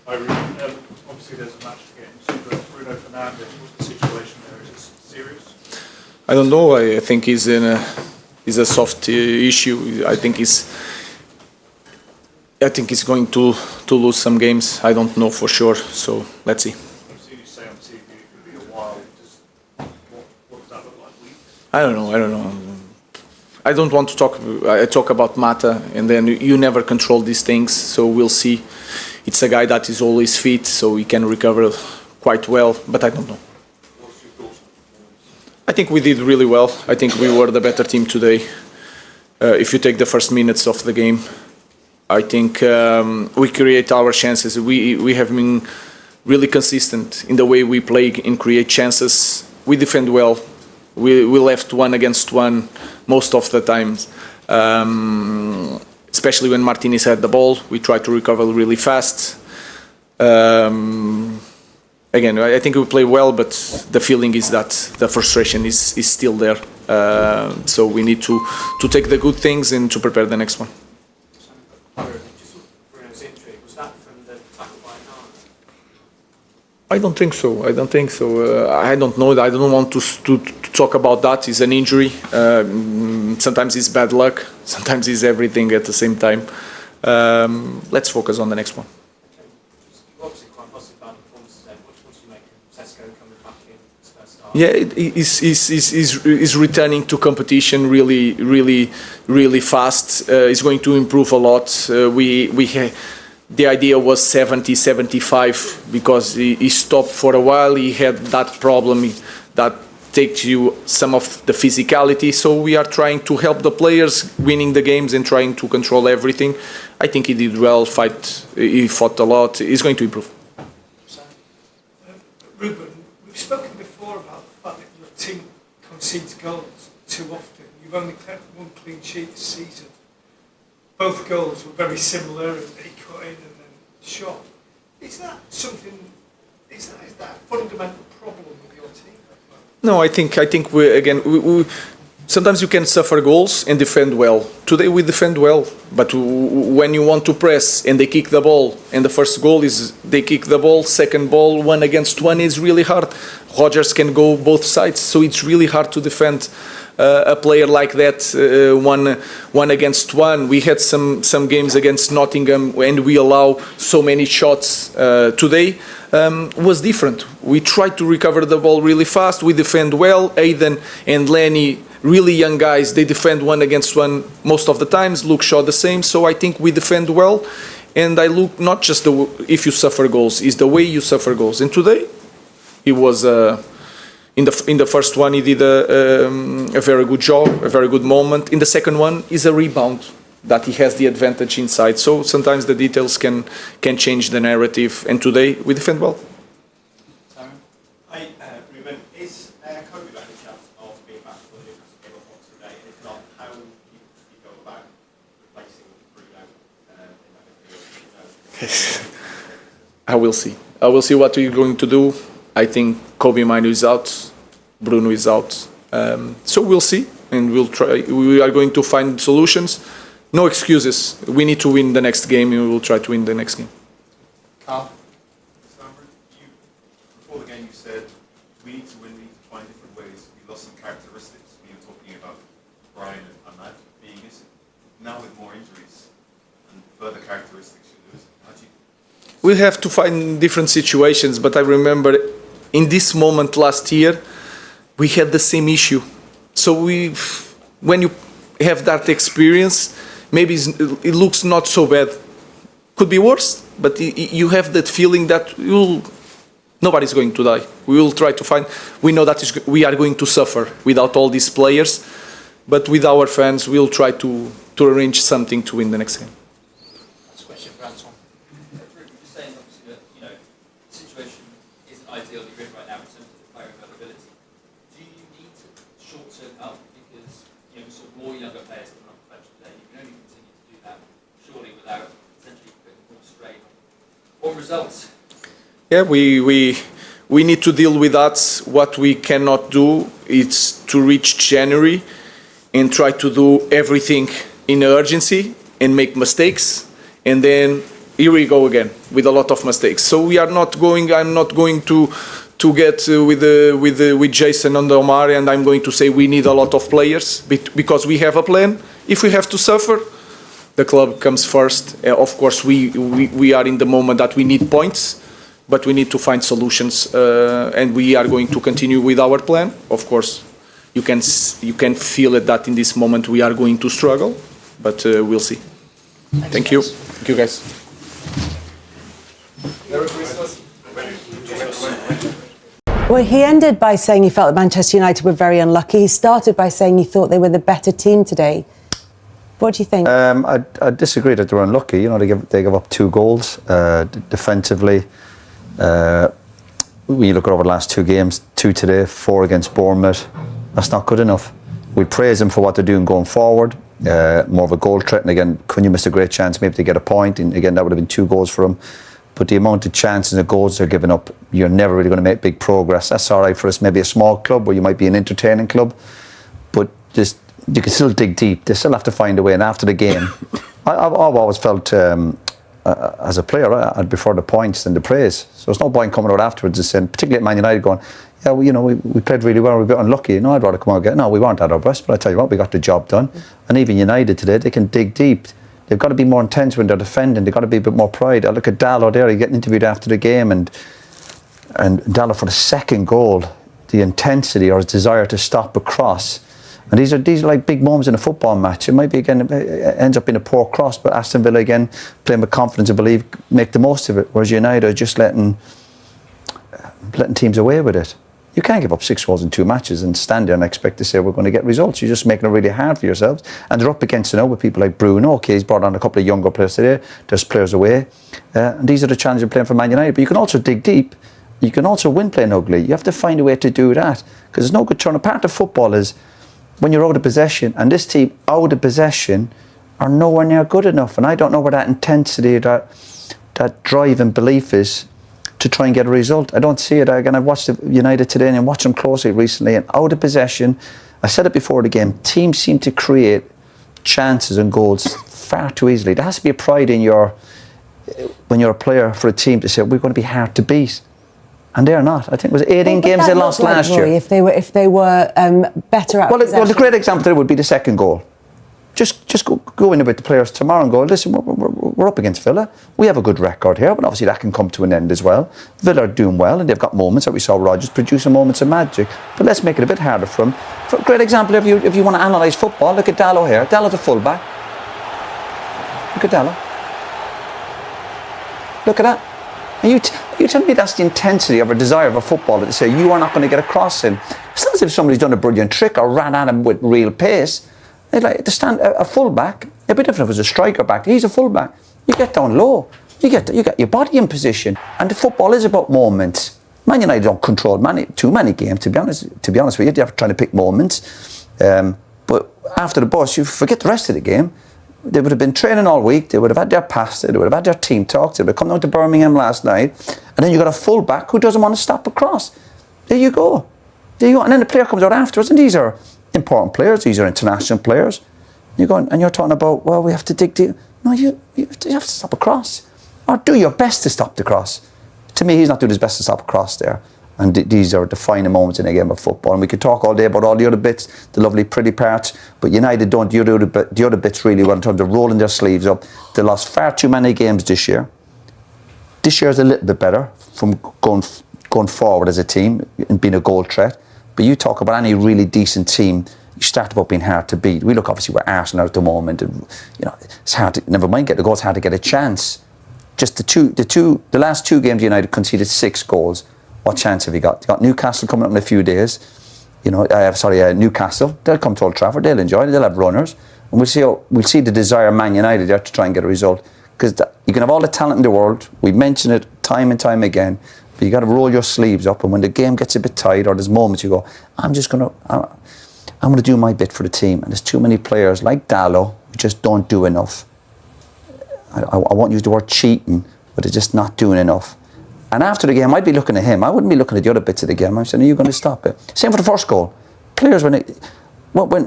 Obviously there's a match to get into, but Bruno Fernandes, what's the situation there? Is it serious? I don't know. I think he's a soft issue. I think he's going to lose some games. I don't know for sure. So let's see. I've seen you say on TV it could be a while. What does that look like? Weeks? I don't know. I don't want to talk. I talk about Mata, and then you never control these things. So we'll see. It's a guy that is always fit, so he can recover quite well. But I don't know. What's your thoughts on performance? I think we did really well. I think we were the better team today. If you take the first minutes of the game, I think we create our chances. We have been really consistent in the way we play and create chances. We defend well. We left 1-against-1 most of the times. Especially when Martinez had the ball, we tried to recover really fast. Again, I think we play well, but the feeling is that the frustration is still there. So we need to take the good things and to prepare the next one. Just with Bruno's injury, was that from the tackle by Keane? I don't think so. I don't know. I don't want to talk about that. It's an injury. Sometimes it's bad luck. Sometimes it's everything at the same time. Let's focus on the next one. Obviously quite positive about the performance today. What do you make of Sesko coming back in his first start? Yeah, he's returning to competition really fast. He's going to improve a lot. The idea was 70, 75 because he stopped for a while. He had that problem that takes you some of the physicality. So we are trying to help the players winning the games and trying to control everything. I think he did well. He fought a lot. He's going to improve. Ruben, we've spoken before about the fact that your team concedes goals too often. You've only kept one clean sheet this season. Both goals were very similar, and they cut in and then shot. Is that something? Is that a fundamental problem with your team? No, I think we sometimes you can suffer goals and defend well. Today we defend well, but when you want to press and they kick the ball, and the first goal is they kick the ball, second ball 1-against-1 is really hard. Rodgers can go both sides, so it's really hard to defend a player like that 1-against-1. We had some games against Nottingham and we allow so many shots. Today was different. We tried to recover the ball really fast. We defend well. Aidan and Lenny, really young guys, they defend 1-against-1 most of the times. Luke Shaw the same. So I think we defend well. And I look not just if you suffer goals, it's the way you suffer goals. And today, he was in the first one he did a very good job, a very good moment. In the second one is a rebound that he has the advantage inside. So sometimes the details can change the narrative. And today we defend well. Hi, Ruben. Is Kobe by any chance of being back for the Newcastle game on today? And if not, how do you go about replacing Bruno in that midfield? I will see. I will see what we're going to do. I think Kobe Mino is out, Bruno is out. So we'll see, and we'll try. We are going to find solutions. No excuses. We need to win the next game, and we will try to win the next game. Carl? Before the game you said, we need to win, we need to find different ways. We lost some characteristics. We were talking about Brian and Ahmad being missing. Now with more injuries and further characteristics you're losing, how do you... We have to find different situations, but I remember in this moment last year, we had the same issue. So when you have that experience, maybe it looks not so bad. Could be worse, but you have that feeling that nobody's going to die. We will try to find. We know that we are going to suffer without all these players, but with our fans, we'll try to arrange something to win the next game. That's a question for Anton. You're saying obviously that the situation isn't ideal that you're in right now in terms of the player availability. Do you need short-term help because we saw more younger players coming off the bench today? You can only continue to do that surely without essentially putting more strain on results. Yeah, we need to deal with that. What we cannot do is to reach January and try to do everything in urgency and make mistakes and then here we go again with a lot of mistakes. So we are not going. I'm not going to get with Jason and Omar, and I'm going to say we need a lot of players because we have a plan. If we have to suffer, the club comes first. Of course, we are in the moment that we need points, but we need to find solutions, and we are going to continue with our plan. Of course, you can feel it that in this moment we are going to struggle, but we'll see. Thank you. Thank you, guys. Merry Christmas. Well, he ended by saying he felt that Manchester United were very unlucky. He started by saying he thought they were the better team today. What do you think? I disagree that they were unlucky. You know, they gave up 2 goals defensively. When you look over the last 2 games, 2 today, 4 against Bournemouth, that's not good enough. We praise them for what they're doing going forward. More of a goal threat, and again, Cunha missed a great chance maybe to get a point, and again that would have been 2 goals for him. But the amount of chances and goals they're giving up, you're never really going to make big progress. That's all right for us, maybe a small club where you might be an entertaining club, but just you can still dig deep. They still have to find a way. And after the game, I've always felt as a player, I'd prefer the points than the praise. So there's no point coming out afterwards and saying, particularly at Man United, going, yeah, we played really well, we were a bit unlucky. No, I'd rather come out and get, no, we weren't at our best, but I tell you what, we got the job done. And even United today, they can dig deep. They've got to be more intense when they're defending. They've got to be a bit more pride. I look at Dallo there, he's getting interviewed after the game, and Dallo for the second goal, the intensity or his desire to stop a cross. And these are like big moments in a football match. It might be, again, it ends up being a poor cross, but Aston Villa, again, playing with confidence and believe, make the most of it. Whereas United are just letting teams away with it. You can't give up 6 goals in 2 matches and stand there and expect to say we're going to get results. You're just making it really hard for yourselves. And they're up against it now with people like Bruno. Okay, he's brought on a couple of younger players today. There's players away. And these are the challenges of playing for Man United. But you can also dig deep. You can also win playing ugly. You have to find a way to do that. Because there's no good turn. A part of football is when you're out of possession, and this team out of possession are nowhere near good enough. And I don't know where that intensity, that drive and belief is to try and get a result. I don't see it. Again, I've watched United today and watched them closely recently, and out of possession, I said it before the game, teams seem to create chances and goals far too easily. There has to be a pride in when you're a player for a team to say, we're going to be hard to beat. And they're not. I think it was 18 games they lost last year. If they were better at possession. Well, the great example there would be the second goal. Just go in with the players tomorrow and go, listen, we're up against Villa. We have a good record here, but obviously that can come to an end as well. Villa are doing well, and they've got moments that we saw Rodgers producing moments of magic. But let's make it a bit harder for them. For a great example, if you want to analyse football, look at Dallo here. Dallo's a fullback. Look at Dallo. Look at that. And you tell me that's the intensity of a desire of a footballer to say you are not going to get a cross in. It's not as if somebody's done a brilliant trick or ran at him with real pace. They'd like to stand a fullback. A bit different if it was a striker back. He's a fullback. You get down low. You get your body in position. And the football is about moments. Man United don't control too many games. To be honest with you, they're trying to pick moments. But after the bus, you forget the rest of the game. They would have been training all week. They would have had their pasta. They would have had their team talks. They would have come down to Birmingham last night. And then you got a fullback who doesn't want to stop a cross. There you go. And then the player comes out afterwards, and these are important players. These are international players. You're going and you're talking about, well, we have to dig deep. No, you have to stop a cross, or do your best to stop the cross. To me, he's not doing his best to stop a cross there. And these are defining moments in a game of football. And we could talk all day about all the other bits, the lovely, pretty parts. But United don't do the other bits really well in terms of rolling their sleeves up. They lost far too many games this year. This year is a little bit better from going forward as a team and being a goal threat. But you talk about any really decent team, you start about being hard to beat. We look obviously where Arsenal are at the moment, and it's hard to, never mind get the goals, hard to get a chance. Just the last 2 games United conceded 6 goals. What chance have you got? You got Newcastle coming up in a few days. Newcastle. They'll come to Old Trafford. They'll enjoy it. They'll have runners, and we'll see the desire of Man United there to try and get a result. Because you can have all the talent in the world. We mention it time and time again. But you got to roll your sleeves up, and when the game gets a bit tight, or there's moments you go, I'm going to do my bit for the team. And there's too many players like Dallo who just don't do enough. I won't use the word cheating, but they're just not doing enough. And after the game, I'd be looking at him. I wouldn't be looking at the other bits of the game. I'm saying, are you going to stop it? Same for the first goal. Players, when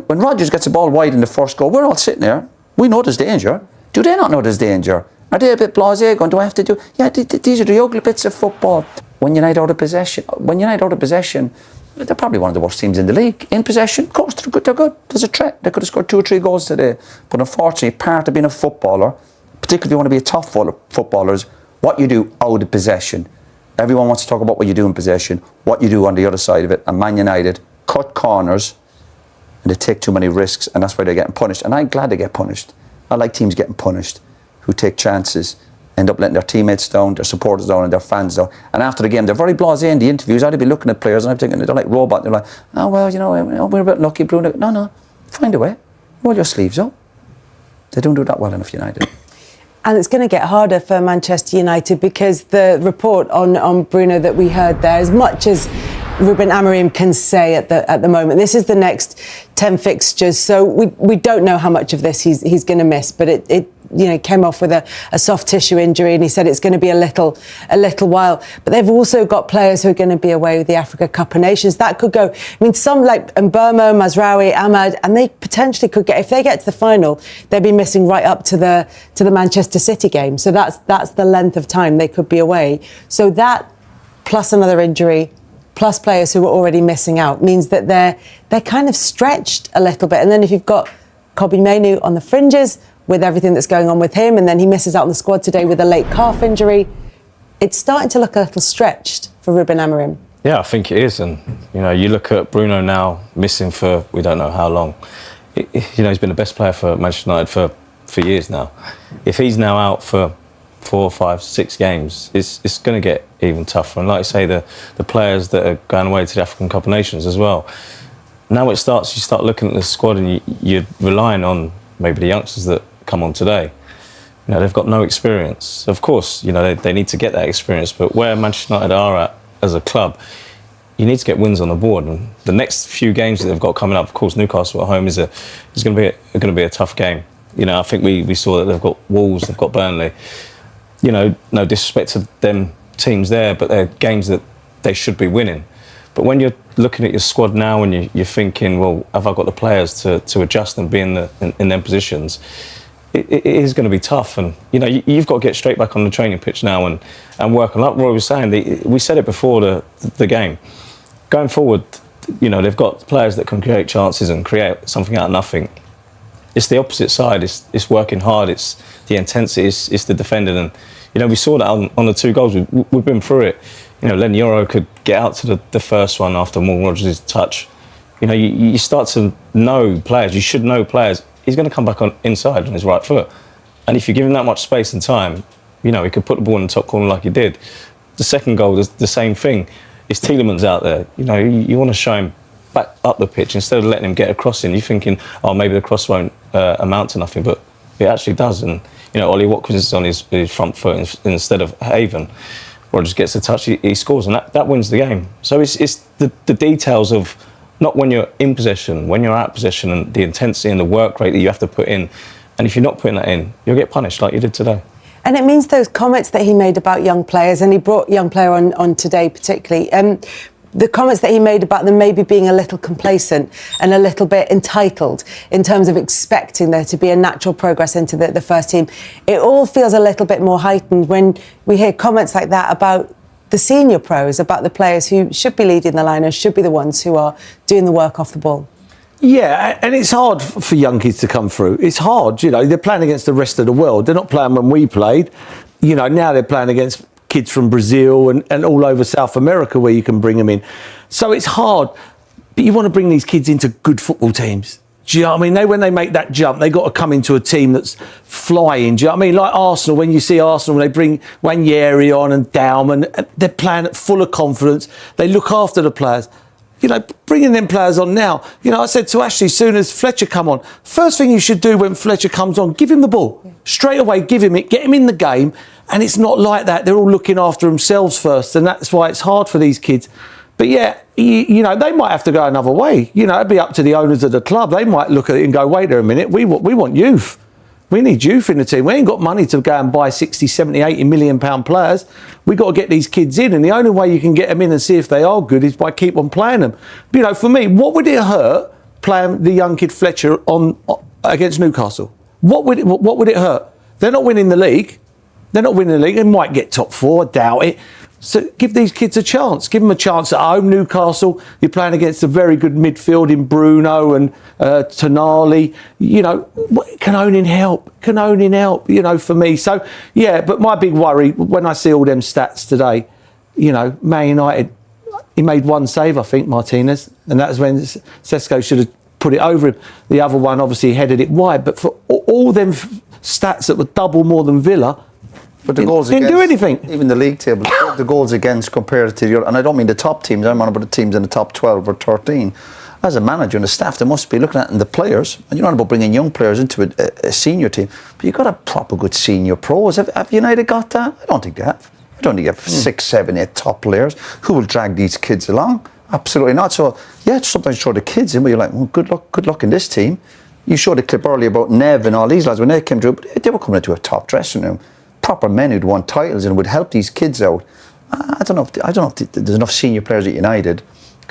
Rodgers gets the ball wide in the first goal, we're all sitting there. We know there's danger. Do they not know there's danger? Are they a bit blasé going, do I have to do... Yeah, these are the ugly bits of football. When United out of possession, they're probably one of the worst teams in the league. In possession, of course, they're good. There's a threat. They could have scored 2 or 3 goals today. But unfortunately, part of being a footballer, particularly if you want to be a top footballer, is what you do out of possession. Everyone wants to talk about what you do in possession, what you do on the other side of it. And Man United cut corners and they take too many risks, and that's why they're getting punished. And I'm glad they get punished. I like teams getting punished who take chances, end up letting their teammates down, their supporters down, and their fans down. And after the game, they're very blasé in the interviews. I'd be looking at players and I'm thinking they're like robots. They're like, oh, well, we're a bit lucky, Bruno. No, find a way. Roll your sleeves up. They don't do that well enough, United. And it's going to get harder for Manchester United because the report on Bruno that we heard there, as much as Ruben Amorim can say at the moment, this is the next 10 fixtures, so we don't know how much of this he's going to miss, but it came off with a soft tissue injury, and he said it's going to be a little while. But they've also got players who are going to be away with the Africa Cup of Nations. That could go. I mean, some like Mbermo, Mazraoui, Ahmad, and they potentially could get, if they get to the final, they'll be missing right up to the Manchester City game. So that's the length of time they could be away. So that plus another injury, plus players who are already missing out, means that they're kind of stretched a little bit. And then if you've got Kobbie Mainoo on the fringes with everything that's going on with him, and then he misses out on the squad today with a late calf injury, it's starting to look a little stretched for Ruben Amorim. Yeah, I think it is. And, you look at Bruno now missing for we don't know how long. He's been the best player for Manchester United for years now. If he's now out for 4, 5, 6 games, it's going to get even tougher. And like I say, the players that are going away to the African Cup of Nations as well. Now you start looking at the squad and you're relying on maybe the youngsters that come on today. They've got no experience. Of course, they need to get that experience, but where Manchester United are at as a club, you need to get wins on the board. And the next few games that they've got coming up, of course, Newcastle at home is going to be a tough game. I think we saw that they've got Wolves, they've got Burnley. No disrespect to them teams there, but they're games that they should be winning. But when you're looking at your squad now and you're thinking, well, have I got the players to adjust and be in them positions? It is going to be tough. And, you've got to get straight back on the training pitch now and work. And like Roy was saying, we said it before the game. Going forward, they've got players that can create chances and create something out of nothing. It's the opposite side. It's working hard. It's the intensity. It's the defending. And, we saw that on the 2 goals. We've been through it. Len Yoro could get out to the first one after Morgan Rodgers' touch. You start to know players. You should know players. He's going to come back on inside on his right foot. And if you give him that much space and time, he could put the ball in the top corner like he did. The second goal is the same thing. It's Tielemans out there. You want to show him back up the pitch instead of letting him get a cross in. You're thinking, oh, maybe the cross won't amount to nothing, but it actually does. And, Ollie Watkins is on his front foot instead of Haven. Rodgers gets a touch, he scores, and that wins the game. So it's the details of not when you're in possession, when you're out of possession, and the intensity and the work rate that you have to put in. And if you're not putting that in, you'll get punished like you did today. And it means those comments that he made about young players, and he brought young player on today particularly, the comments that he made about them maybe being a little complacent and a little bit entitled in terms of expecting there to be a natural progress into the first team. It all feels a little bit more heightened when we hear comments like that about the senior pros, about the players who should be leading the line and should be the ones who are doing the work off the ball. Yeah, and it's hard for young kids to come through. It's hard, they're playing against the rest of the world. They're not playing when we played. Now they're playing against kids from Brazil and all over South America where you can bring them in. So it's hard, but you want to bring these kids into good football teams. Do you know what I mean? When they make that jump, they got to come into a team that's flying. Do you know what I mean? Like Arsenal, when you see Arsenal, they bring Wanyeri on and Dauman, and they're playing full of confidence. They look after the players. Bringing them players on now. I said to Ashley, as soon as Fletcher come on, first thing you should do when Fletcher comes on, give him the ball. Straight away, give him it, get him in the game. And it's not like that. They're all looking after themselves first, and that's why it's hard for these kids. But yeah, they might have to go another way. It'd be up to the owners of the club. They might look at it and go, wait a minute, we want youth. We need youth in the team. We ain't got money to go and buy 60, 70, 80 million pound players. We got to get these kids in, and the only way you can get them in and see if they are good is by keep on playing them. But, for me, what would it hurt playing the young kid Fletcher on against Newcastle? What would it hurt? They're not winning the league. They might get top 4, I doubt it. So give these kids a chance. Give them a chance at home. Newcastle, you're playing against a very good midfield in Bruno and Tonali. You know, can only help, you know, for me. So, yeah, but my big worry, when I see all them stats today, you know, Man United, he made one save, I think, Martinez, and that was when Sesko should have put it over him. The other one obviously headed it wide, but for all them stats that were double more than Villa, but the goals didn't do anything. Even the league table, the goals against compared to the other, and I don't mean the top teams, I'm on about the teams in the top 12 or 13. As a manager and the staff, they must be looking at the players, and you're not about bringing young players into a senior team, but you've got a proper good senior pros. Have United got that? I don't think they have. I don't think you have 6, 7, 8 top players who will drag these kids along. Absolutely not. So, yeah, sometimes you throw the kids in, but you're like, well, good luck in this team. You showed a clip earlier about Nev and all these lads when they came through, but they were coming into a top dressing room. Proper men who'd won titles and would help these kids out. I don't know if there's enough senior players at United.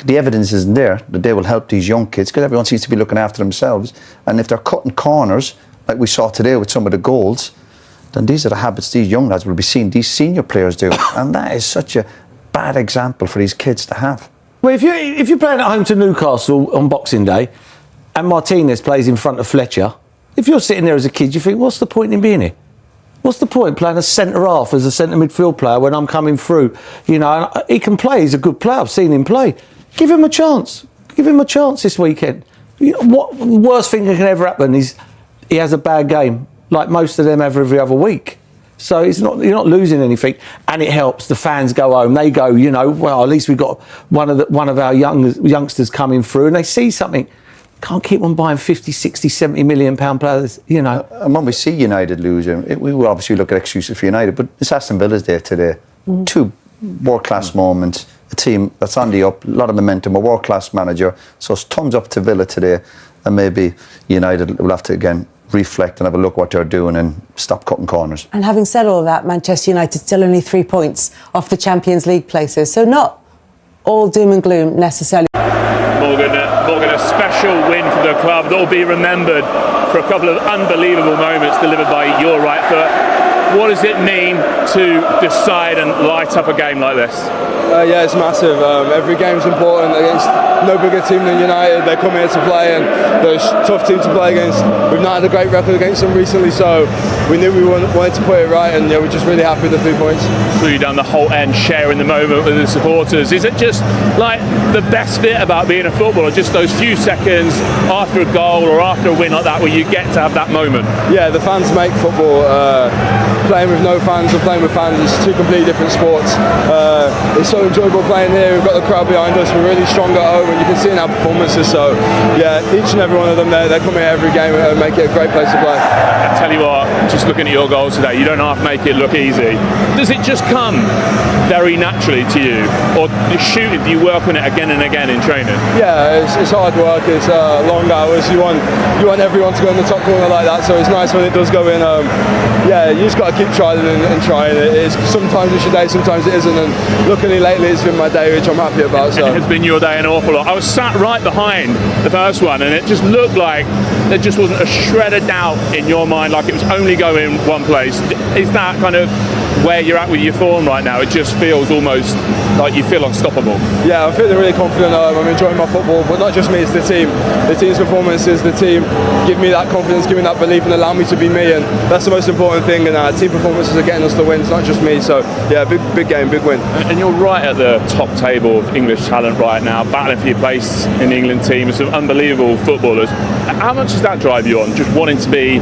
The evidence isn't there that they will help these young kids because everyone seems to be looking after themselves. And if they're cutting corners, like we saw today with some of the goals, then these are the habits these young lads will be seeing these senior players do. And that is such a bad example for these kids to have. Well, if you're playing at home to Newcastle on Boxing Day and Martinez plays in front of Fletcher, if you're sitting there as a kid, you think, what's the point in being here? What's the point playing a centre-half as a centre midfield player when I'm coming through? You know, he can play. He's a good player. I've seen him play. Give him a chance. Give him a chance this weekend. You know, what worst thing that can ever happen is he has a bad game, like most of them have every other week. So you're not losing anything, and it helps. The fans go home. They go, you know, well, at least we've got one of our youngsters coming through, and they see something. Can't keep on buying 50, 60, 70 million pound players, you know. And when we see United losing, we will obviously look at excuses for United, but it's Aston Villa's day today. 2 world-class moments, a team that's on the up, a lot of momentum, a world-class manager. So it's thumbs up to Villa today, and maybe United will have to, again, reflect and have a look what they're doing and stop cutting corners. And having said all of that, Manchester United still only 3 points off the Champions League places, so not all doom and gloom necessarily. Morgan, a special win for the club that will be remembered for a couple of unbelievable moments delivered by your right foot. What does it mean to decide and light up a game like this? Yeah, it's massive. Every game's important against no bigger team than United. They come here to play, and they're a tough team to play against. We've not had a great record against them recently, so we knew we wanted to put it right, and yeah, we're just really happy with the 3 points. Flew down the whole end, sharing the moment with the supporters. Is it just like the best bit about being a footballer, just those few seconds after a goal or after a win like that, where you get to have that moment? Yeah, the fans make football. Playing with no fans or playing with fans is 2 completely different sports. It's so enjoyable playing here. We've got the crowd behind us. We're really strong at home, and you can see in our performances. So, yeah, each and every one of them, they come here every game and make it a great place to play. I tell you what, just looking at your goals today, you don't half make it look easy. Does it just come very naturally to you, or shooting, do you work on it again and again in training? Yeah, it's hard work. It's long hours. You want everyone to go in the top corner like that. So it's nice when it does go in. Yeah, you just got to keep trying and trying. Sometimes it's your day, sometimes it isn't. And luckily lately it's been my day, which I'm happy about. So. It has been your day an awful lot. I was sat right behind the first one, and it just looked like there just wasn't a shred of doubt in your mind, like it was only going one place. Is that kind of where you're at with your form right now? It just feels almost like you feel unstoppable. Yeah, I'm feeling really confident. I'm enjoying my football, but not just me, it's the team. The team's performances, the team give me that confidence, give me that belief, and allow me to be me, and that's the most important thing. And team performances are getting us the wins, not just me. So yeah, big game, big win. And you're right at the top table of English talent right now, battling for your place in the England team with some unbelievable footballers. How much does that drive you on, just wanting to be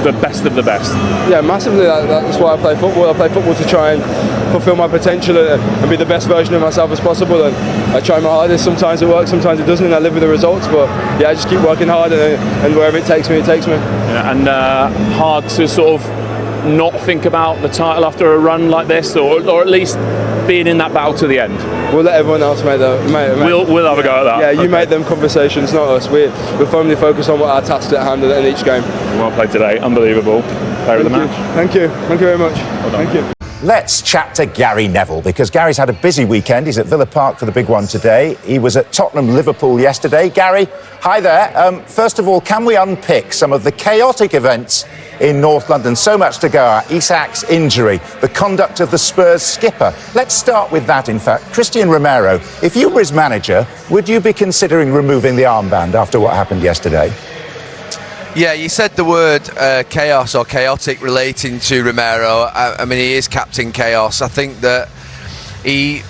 the best of the best? Yeah, massively. That's why I play football. I play football to try and fulfil my potential and be the best version of myself as possible. And I try my hardest. Sometimes it works, sometimes it doesn't, and I live with the results. But yeah, I just keep working hard, and wherever it takes me, it takes me. Yeah, and hard to sort of not think about the title after a run like this, or at least being in that battle to the end. We'll let everyone else make that. We'll have a go at that. Yeah, you make them conversations, not us. We're firmly focused on what our tasks at hand in each game. Well played today, unbelievable. Player of the match. Thank you very much. Well done. Thank you. Let's chat to Gary Neville, because Gary's had a busy weekend. He's at Villa Park for the big one today. He was at Tottenham Liverpool yesterday. Gary, hi there. First of all, can we unpick some of the chaotic events in North London. So much to go at. Isak's injury, the conduct of the Spurs skipper. Let's start with that, in fact. Christian Romero, if you were his manager, would you be considering removing the armband after what happened yesterday? Yeah, you said the word chaos or chaotic relating to Romero. I mean, he is Captain Chaos. I think that he,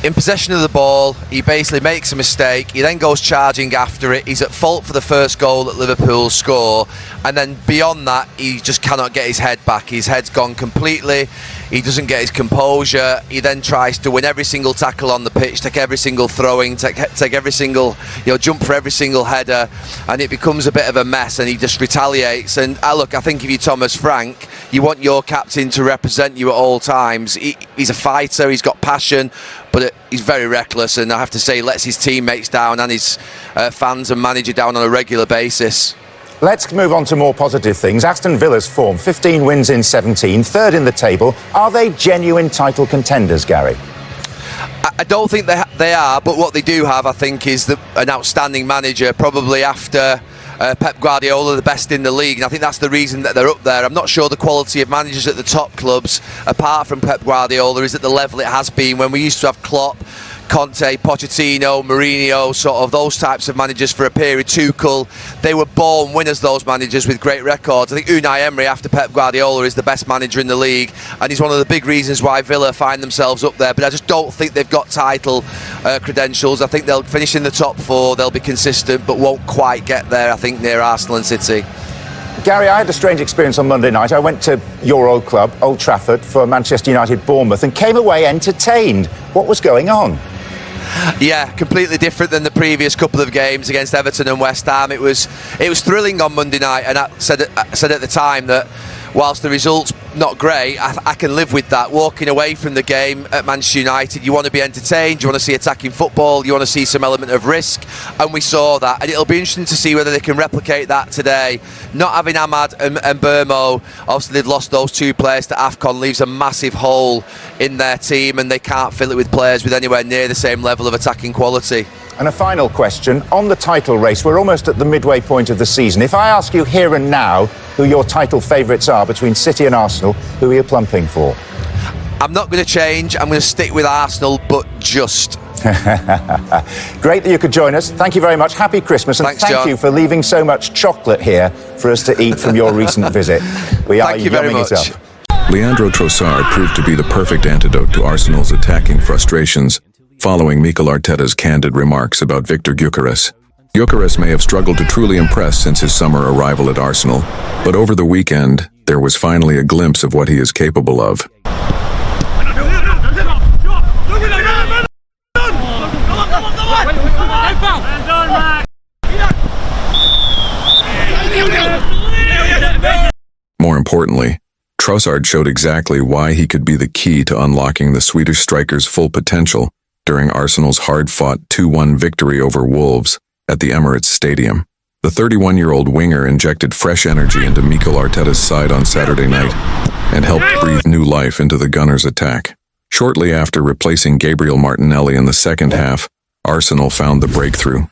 in possession of the ball, he basically makes a mistake. He then goes charging after it. He's at fault for the first goal that Liverpool score. And then beyond that, he just cannot get his head back. His head's gone completely. He doesn't get his composure. He then tries to win every single tackle on the pitch, take every single throwing, take every single, jump for every single header, and it becomes a bit of a mess. And he just retaliates. And look, I think if you're Thomas Frank, you want your captain to represent you at all times. He's a fighter. He's got passion, but he's very reckless. And I have to say, he lets his teammates down and his fans and manager down on a regular basis. Let's move on to more positive things. Aston Villa's form, 15 wins in 17, third in the table. Are they genuine title contenders, Gary? I don't think they are, but what they do have, I think, is an outstanding manager, probably after Pep Guardiola, the best in the league, and I think that's the reason that they're up there. I'm not sure the quality of managers at the top clubs, apart from Pep Guardiola, is at the level it has been when we used to have Klopp, Conte, Pochettino, Mourinho, sort of those types of managers for a period. Tuchel, they were born winners, those managers with great records. I think Unai Emery, after Pep Guardiola, is the best manager in the league, and he's one of the big reasons why Villa find themselves up there. But I just don't think they've got title credentials. I think they'll finish in the top four, they'll be consistent, but won't quite get there, I think, near Arsenal and City. Gary, I had a strange experience on Monday night. I went to your old club, Old Trafford, for Manchester United Bournemouth, and came away entertained. What was going on? Yeah, completely different than the previous couple of games against Everton and West Ham. It was thrilling on Monday night, and I said at the time that whilst the result's not great, I can live with that. Walking away from the game at Manchester United, you want to be entertained, you want to see attacking football, you want to see some element of risk, and we saw that. And it'll be interesting to see whether they can replicate that today. Not having Ahmad and Burmo, obviously they've lost those two players to AFCON, leaves a massive hole in their team, and they can't fill it with players with anywhere near the same level of attacking quality. And a final question. On the title race, we're almost at the midway point of the season. If I ask you here and now who your title favourites are between City and Arsenal, who are you plumping for? I'm not going to change. I'm going to stick with Arsenal, but just. Great that you could join us. Thank you very much. Happy Christmas. And Thanks, thank John. you for leaving so much chocolate here for us to eat from your recent visit. We are Thank you very yumming much. it up. Leandro Trossard proved to be the perfect antidote to Arsenal's attacking frustrations, following Mikel Arteta's candid remarks about Victor Gyökeres. Gyökeres may have struggled to truly impress since his summer arrival at Arsenal, but over the weekend, there was finally a glimpse of what he is capable of. More importantly, Trossard showed exactly why he could be the key to unlocking the Swedish striker's full potential during Arsenal's hard-fought 2-1 victory over Wolves at the Emirates Stadium. The 31-year-old winger injected fresh energy into Mikel Arteta's side on Saturday night and helped breathe new life into the Gunners' attack. Shortly after replacing Gabriel Martinelli in the second half, Arsenal found the breakthrough.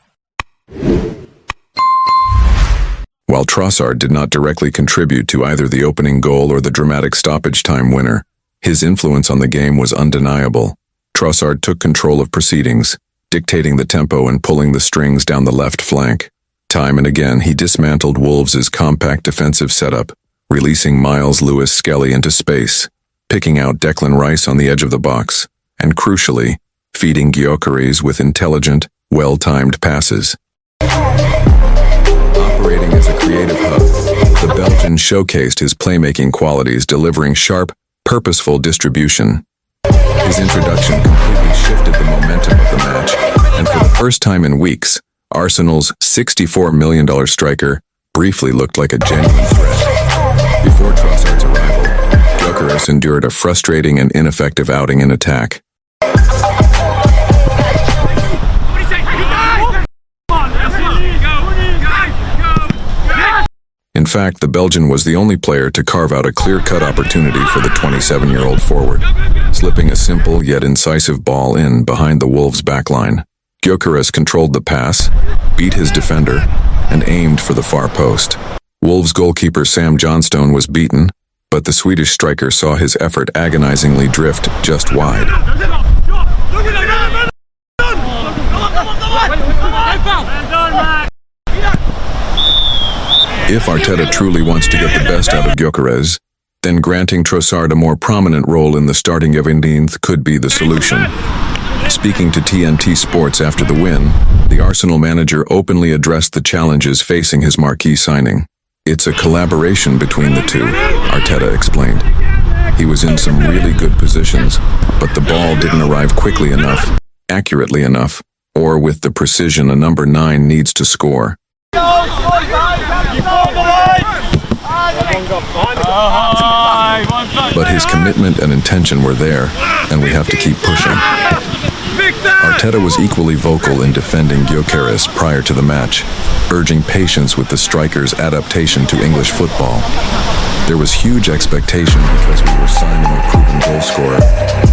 While Trossard did not directly contribute to either the opening goal or the dramatic stoppage time winner, his influence on the game was undeniable. Trossard took control of proceedings, dictating the tempo and pulling the strings down the left flank. Time and again, he dismantled Wolves' compact defensive setup, releasing Miles Lewis-Skelly into space, picking out Declan Rice on the edge of the box, and crucially, feeding Gyökeres with intelligent, well-timed passes. Operating as a creative hub, the Belgian showcased his playmaking qualities, delivering sharp, purposeful distribution. His introduction completely shifted the momentum of the match, and for the first time in weeks, Arsenal's $64 million striker briefly looked like a genuine threat. Before Trossard's arrival, Gyökeres endured a frustrating and ineffective outing in attack. In fact, the Belgian was the only player to carve out a clear-cut opportunity for the 27-year-old forward, slipping a simple yet incisive ball in behind the Wolves' backline. Gyökeres controlled the pass, beat his defender, and aimed for the far post. Wolves goalkeeper Sam Johnstone was beaten, but the Swedish striker saw his effort agonizingly drift just wide. If Arteta truly wants to get the best out of Gyökeres, then granting Trossard a more prominent role in the starting 11th could be the solution. Speaking to TNT Sports after the win, the Arsenal manager openly addressed the challenges facing his marquee signing. "It's a collaboration between the two," Arteta explained. "He was in some really good positions, but the ball didn't arrive quickly enough, accurately enough, or with the precision a number 9 needs to score." But his commitment and intention were there, and we have to keep pushing. Arteta was equally vocal in defending Gyökeres prior to the match, urging patience with the striker's adaptation to English football. "There was huge expectation because we were signing a proven goal scorer,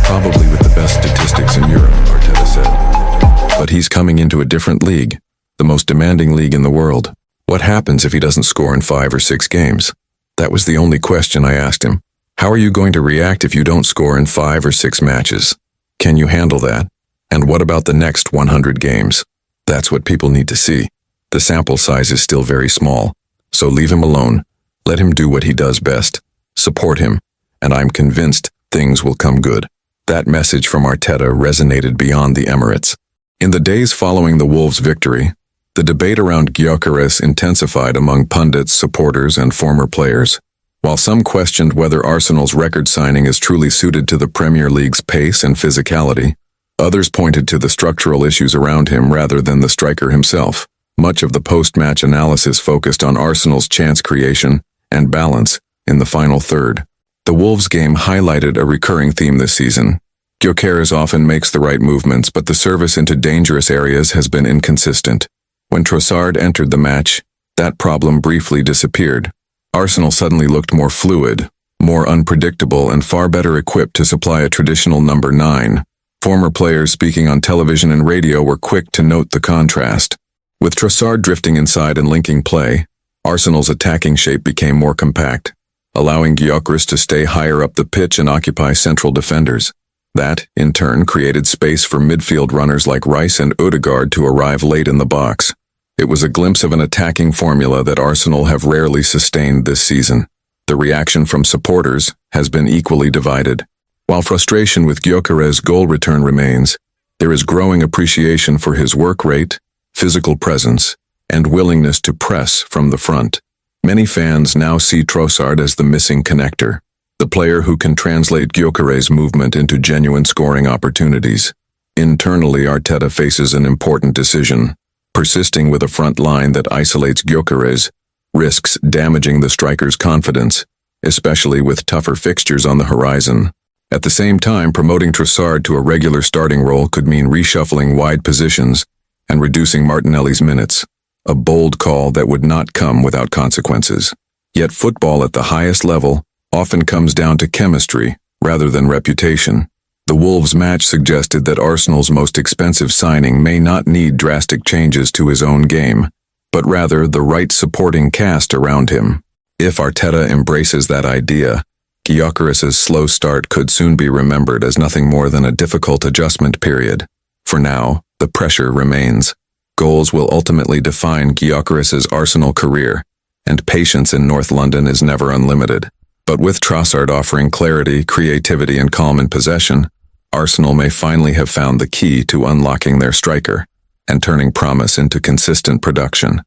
probably with the best statistics in Europe," Arteta said. "But he's coming into a different league, the most demanding league in the world. What happens if he doesn't score in 5 or 6 games? That was the only question I asked him. How are you going to react if you don't score in 5 or 6 matches? Can you handle that? And what about the next 100 games? That's what people need to see. The sample size is still very small, so leave him alone. Let him do what he does best. Support him, and I'm convinced things will come good." That message from Arteta resonated beyond the Emirates. In the days following the Wolves' victory, the debate around Gyökeres intensified among pundits, supporters, and former players. While some questioned whether Arsenal's record signing is truly suited to the Premier League's pace and physicality, others pointed to the structural issues around him rather than the striker himself. Much of the post-match analysis focused on Arsenal's chance creation and balance in the final third. The Wolves game highlighted a recurring theme this season. Gyökeres often makes the right movements, but the service into dangerous areas has been inconsistent. When Trossard entered the match, that problem briefly disappeared. Arsenal suddenly looked more fluid, more unpredictable, and far better equipped to supply a traditional number 9. Former players speaking on television and radio were quick to note the contrast. With Trossard drifting inside and linking play, Arsenal's attacking shape became more compact, allowing Gyökeres to stay higher up the pitch and occupy central defenders. That, in turn, created space for midfield runners like Rice and Ødegaard to arrive late in the box. It was a glimpse of an attacking formula that Arsenal have rarely sustained this season. The reaction from supporters has been equally divided. While frustration with Gyökeres' goal return remains, there is growing appreciation for his work rate, physical presence, and willingness to press from the front. Many fans now see Trossard as the missing connector, the player who can translate Gyökeres' movement into genuine scoring opportunities. Internally, Arteta faces an important decision. Persisting with a front line that isolates Gyökeres risks damaging the striker's confidence, especially with tougher fixtures on the horizon. At the same time, promoting Trossard to a regular starting role could mean reshuffling wide positions and reducing Martinelli's minutes, a bold call that would not come without consequences. Yet football at the highest level often comes down to chemistry rather than reputation. The Wolves match suggested that Arsenal's most expensive signing may not need drastic changes to his own game, but rather the right supporting cast around him. If Arteta embraces that idea, Gyökeres' slow start could soon be remembered as nothing more than a difficult adjustment period. For now, the pressure remains. Goals will ultimately define Gyökeres' Arsenal career, and patience in North London is never unlimited. But with Trossard offering clarity, creativity, and calm in possession, Arsenal may finally have found the key to unlocking their striker and turning promise into consistent production.